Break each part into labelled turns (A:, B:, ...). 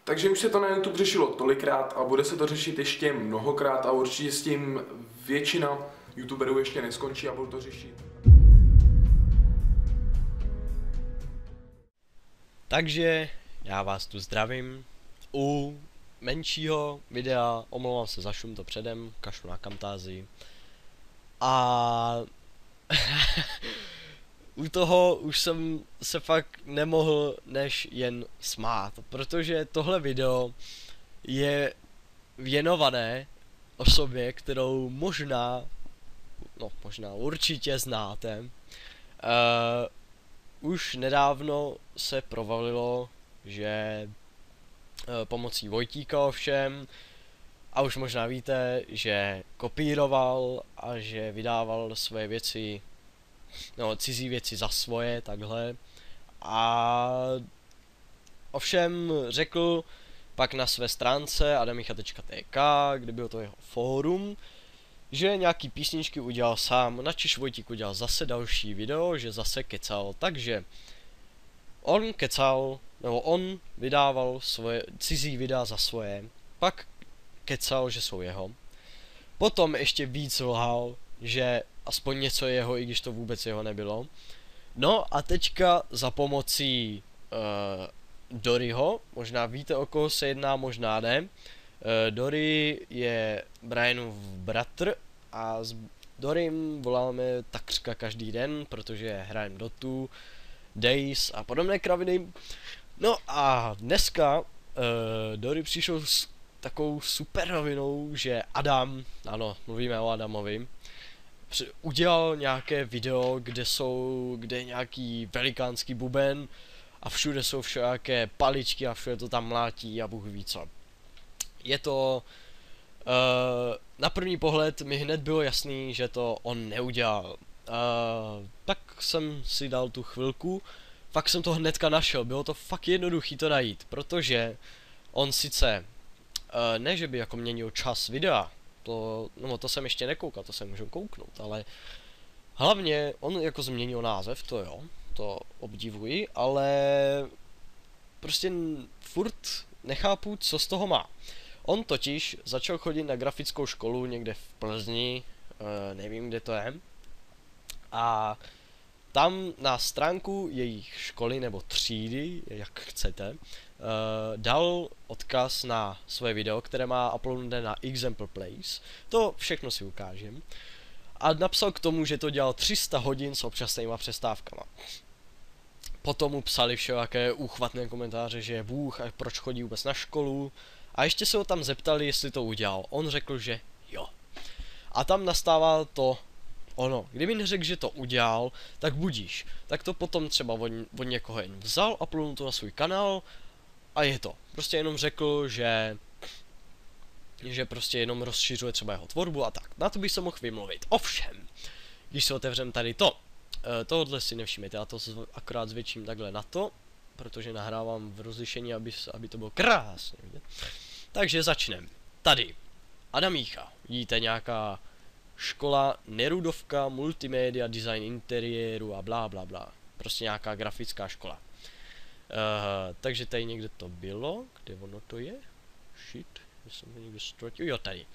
A: Takže už se to na YouTube řešilo tolikrát a bude se to řešit ještě mnohokrát a určitě s tím většina YouTuberů ještě neskončí a budou to řešit.
B: Takže já vás tu zdravím u menšího videa, omlouvám se za šum, to předem, kašlu na Camtasia. A u toho už jsem se fakt nemohl než jen smát, protože tohle video je věnované osobě, kterou možná určitě znáte. Už nedávno se provalilo, že pomocí Vojtíka ovšem, a už možná víte, že kopíroval a že vydával své věci, cizí věci za svoje, takhle. A ovšem řekl pak na své stránce adamicha.tk, kde bylo to jeho fórum, že nějaký písničky udělal sám, načež Vojtík udělal zase další video, že zase kecal, takže on kecal, nebo on vydával svoje cizí videa za svoje, pak kecal, že jsou jeho, potom ještě víc lhal, že aspoň něco je jeho, i když to vůbec jeho nebylo. No a teďka za pomocí Doryho, možná víte, o koho se jedná, možná ne. Dory je Brianův bratr a s Dorym voláme takřka každý den, protože hrajeme Dotu, Days a podobné kraviny. No a dneska Dory přišel s takovou super novinou, že Adam, ano, mluvíme o Adamovi, udělal nějaké video, kde je nějaký velikánský buben a všude jsou všelijaké paličky a všude to tam mlátí a Bůh ví co. Je to, na první pohled mi hned bylo jasný, že to on neudělal. Tak jsem si dal tu chvilku, fakt jsem to hnedka našel, bylo to fakt jednoduchý to najít, protože on sice, ne že by jako měnil čas videa, to jsem ještě nekoukal, to se můžu kouknout, ale hlavně on jako změnil název, to jo, to obdivuji, ale prostě furt nechápu, co z toho má. On totiž začal chodit na grafickou školu někde v Plzni, nevím, kde to je, a tam na stránku jejich školy nebo třídy, jak chcete, dal odkaz na své video, které má uploadené na Example Plays. To všechno si ukážem. A napsal k tomu, že to dělal 300 hodin s občasnýma přestávkama. Potom mu psali všelijaké úchvatné komentáře, že je bůh a proč chodí vůbec na školu. A ještě se ho tam zeptali, jestli to udělal. On řekl, že jo. A tam nastává to ono. Kdyby neřekl, že to udělal, tak budíš. Tak to potom třeba od někoho jen vzal, uploadnul to na svůj kanál a je to. Prostě jenom řekl, že prostě jenom rozšiřuje třeba jeho tvorbu a tak. Na to bych se mohl vymluvit. Ovšem, když se otevřem tady tohle si nevšimněte, já to akorát zvětším takhle na to, protože nahrávám v rozlišení, aby to bylo krásně vidět. Takže začneme. Tady. Adamícha. Vidíte, nějaká škola Nerudovka, multimédia, design interiéru a blá blá blá. Prostě nějaká grafická škola. Takže tady někde to bylo. Kde ono to je? Shit. Jsem to někde ztratil. Jo, tady.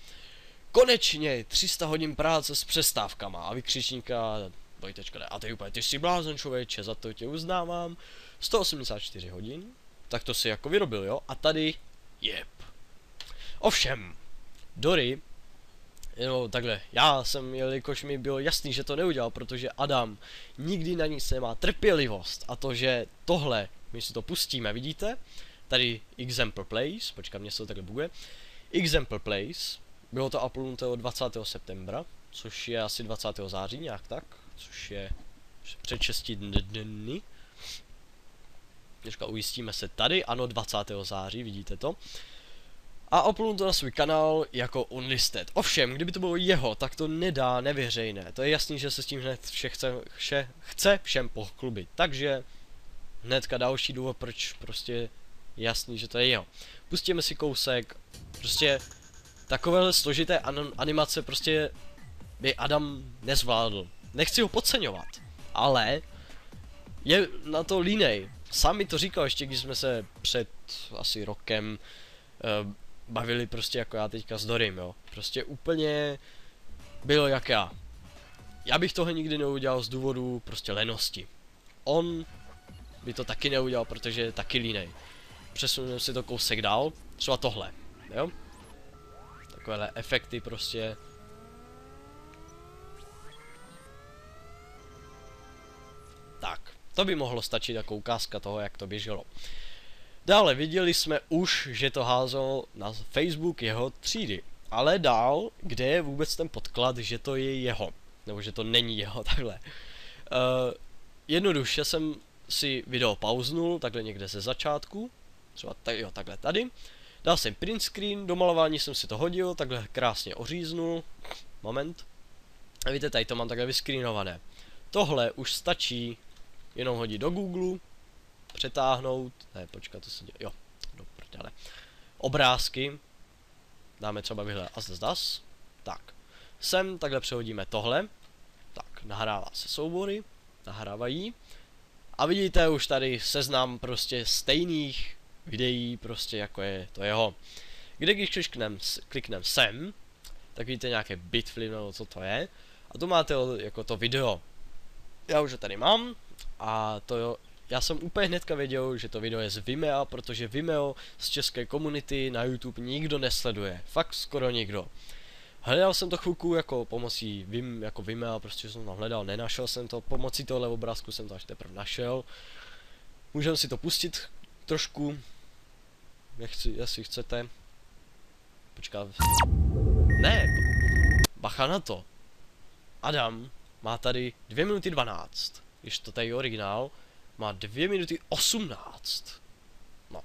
B: Konečně 300 hodin práce s přestávkama a vykřičníka dvojtečka. A ty úplně, ty jsi blázen, člověče, za to tě uznávám. 184 hodin. Tak to si jako vyrobil, jo? A tady jeb. Ovšem, Dory, takhle, jelikož mi bylo jasný, že to neudělal, protože Adam nikdy na nic nemá trpělivost a to, že tohle, my si to pustíme, vidíte? Tady Example Plays, počkám, mě se to takhle buguje. Example Plays, bylo to uploadnuto 20. septembra, což je asi 20. září, nějak tak, což je před 6 dny. Teďka ujistíme se tady, ano, 20. září, vidíte to. A uploadnul to na svůj kanál jako unlisted. Ovšem, kdyby to bylo jeho, tak to nedá neveřejné. To je jasný, že se s tím hned chce všem pochlubit. Takže hnedka další důvod, proč prostě je jasný, že to je jeho. Pustíme si kousek. Prostě takovéhle složité animace prostě by Adam nezvládl. Nechci ho podceňovat, ale je na to línej. sám mi to říkal ještě, když jsme se před asi rokem bavili prostě jako já teďka s Dorym, jo. Prostě úplně bylo jak já. Já bych toho nikdy neudělal z důvodu prostě lenosti. On by to taky neudělal, protože je taky línej. Přesuneme si to kousek dál, třeba tohle, jo. Takovéhle efekty prostě. Tak, to by mohlo stačit jako ukázka toho, jak to běželo. Dále viděli jsme už, že to házelo na Facebook jeho třídy. Ale dál, kde je vůbec ten podklad, že to je jeho. Nebo že to není jeho, takhle. Jednoduše jsem si video pauznul, takhle někde ze začátku. Třeba jo, takhle tady. Dal jsem print screen, do malování jsem si to hodil, takhle krásně oříznul. Moment. A víte, tady to mám takhle vyscreenované. Tohle už stačí jenom hodit do Google, přetáhnout, ne, počkat, to se děje, jo, do prdele. Obrázky, dáme třeba vyhle as, tak. Sem takhle přehodíme tohle, tak, nahrává se soubory, nahrávají. A vidíte už tady seznam prostě stejných videí, prostě jako je to jeho. Když kliknem sem, tak vidíte nějaké bitflip nebo co to je. A tu máte jako to video. Já už ho tady mám a to jo, já jsem úplně hnedka věděl, že to video je z Vimea, protože Vimeo z české komunity na YouTube nikdo nesleduje. Fakt skoro nikdo. Hledal jsem to chvilku jako pomocí Vimea, prostě jsem tam hledal, nenašel jsem to, pomocí tohle obrázku jsem to až teprve našel. Můžeme si to pustit trošku, jestli chcete. Počkat. Ne, bacha na to. Adam má tady 2 minuty 12, když to tady je originál, má 2 minuty 18. No.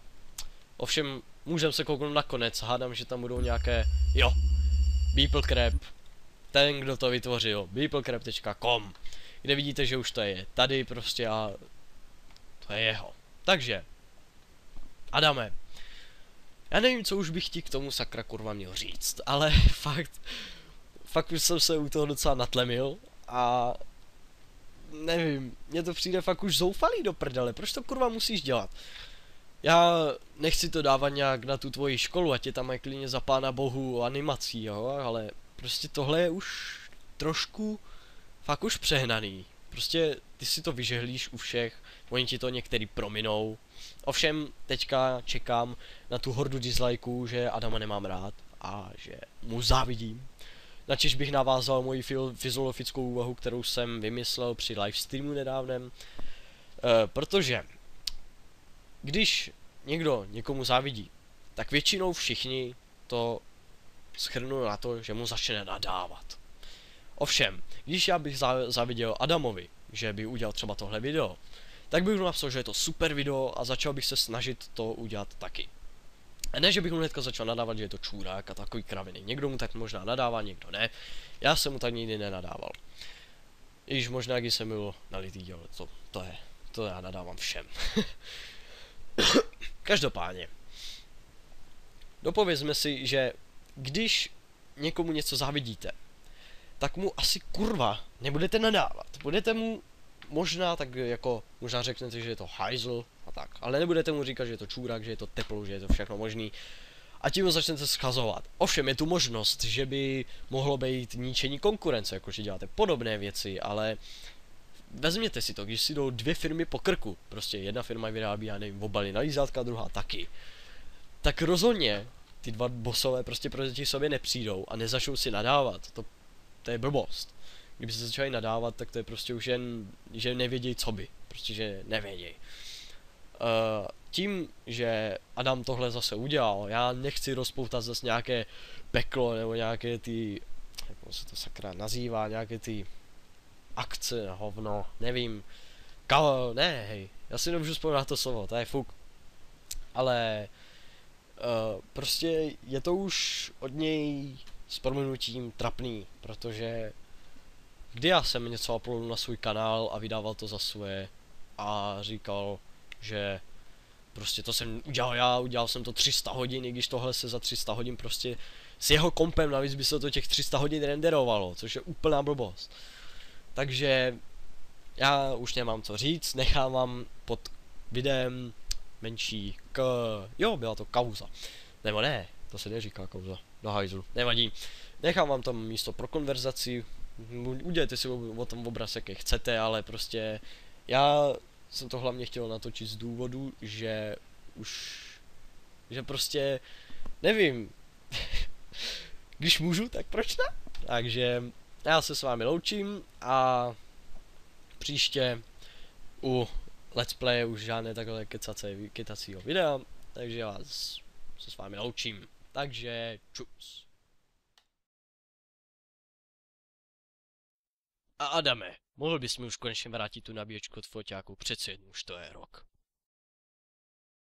B: Ovšem, můžeme se kouknout nakonec, hádám, že tam budou nějaké, jo, BeepleCrab, ten, kdo to vytvořil, beeplecrab.com, kde vidíte, že už to je tady prostě a to je jeho. Takže, Adame, já nevím, co už bych ti k tomu sakra kurva měl říct, ale fakt už jsem se u toho docela natlemil a nevím, mně to přijde fakt už zoufalý do prdele, proč to kurva musíš dělat? Já nechci to dávat nějak na tu tvoji školu, ať je tam mají klidně za pána bohu animací, jo, ale prostě tohle je už trošku fakt už přehnaný. Prostě ty si to vyžehlíš u všech, oni ti to některý prominou. Ovšem teďka čekám na tu hordu dislikeů, že Adama nemám rád a že mu závidím. Načež bych navázal moji filozofickou úvahu, kterou jsem vymyslel při livestreamu nedávnem. Protože když někdo někomu závidí, tak většinou všichni to shrnou na to, že mu začne nadávat. Ovšem, když já bych záviděl Adamovi, že by udělal třeba tohle video, tak bych mu napsal, že je to super video a začal bych se snažit to udělat taky. A ne, že bych mu hnedka začal nadávat, že je to čůrák a takový kraviny. Někdo mu tak možná nadává, někdo ne. Já jsem mu tak nikdy nenadával. I když možná, když jsem byl nalitý děl, to já nadávám všem. Každopádně. Dopovězme si, že když někomu něco závidíte, tak mu asi kurva nebudete nadávat. Budete mu možná tak jako, možná řeknete, že je to hajzl a tak, ale nebudete mu říkat, že je to čůrák, že je to teplo, že je to všechno možný. A tím ho začnete schazovat. Ovšem je tu možnost, že by mohlo být ničení konkurence, jakože děláte podobné věci, ale vezměte si to, když si jdou 2 firmy po krku, prostě jedna firma vyrábí, já nevím, obaly na lízátka, druhá taky, tak rozhodně ty 2 bosové prostě proti sobě nepřijdou a nezačnou si nadávat, to je blbost. Kdyby se začali nadávat, tak to je prostě už jen, že nevědějí co by, prostě že nevědějí. Tím, že Adam tohle zase udělal, já nechci rozpoutat zase nějaké peklo nebo nějaké ty, jak se to sakra nazývá, nějaké ty akce, hovno, nevím, ne, hej, já si nemůžu vzpomínat to slovo, to je fuk, ale prostě je to už od něj s prominutím trapný, protože kdy já jsem něco uploadil na svůj kanál a vydával to za svoje a říkal, že prostě to jsem udělal jsem to 300 hodin, i když tohle se za 300 hodin prostě s jeho kompem navíc by se to těch 300 hodin renderovalo, což je úplná blbost. Takže já už nemám co říct, nechávám pod videem menší byla to kauza. Nebo ne, to se neříká kauza, do hajzlu, nevadí. Nechám vám tam místo pro konverzaci, udělejte si o tom obraz, jaký chcete, ale prostě já jsem to hlavně chtěl natočit z důvodu, že prostě, nevím, když můžu, tak proč ne? Takže já se s vámi loučím a příště u Let's Play už žádné takové kecacího videa, takže já se s vámi loučím. Takže čus. A Adame, mohl bys mi už konečně vrátit tu nabíječku od foťáku, přece jen už to je rok.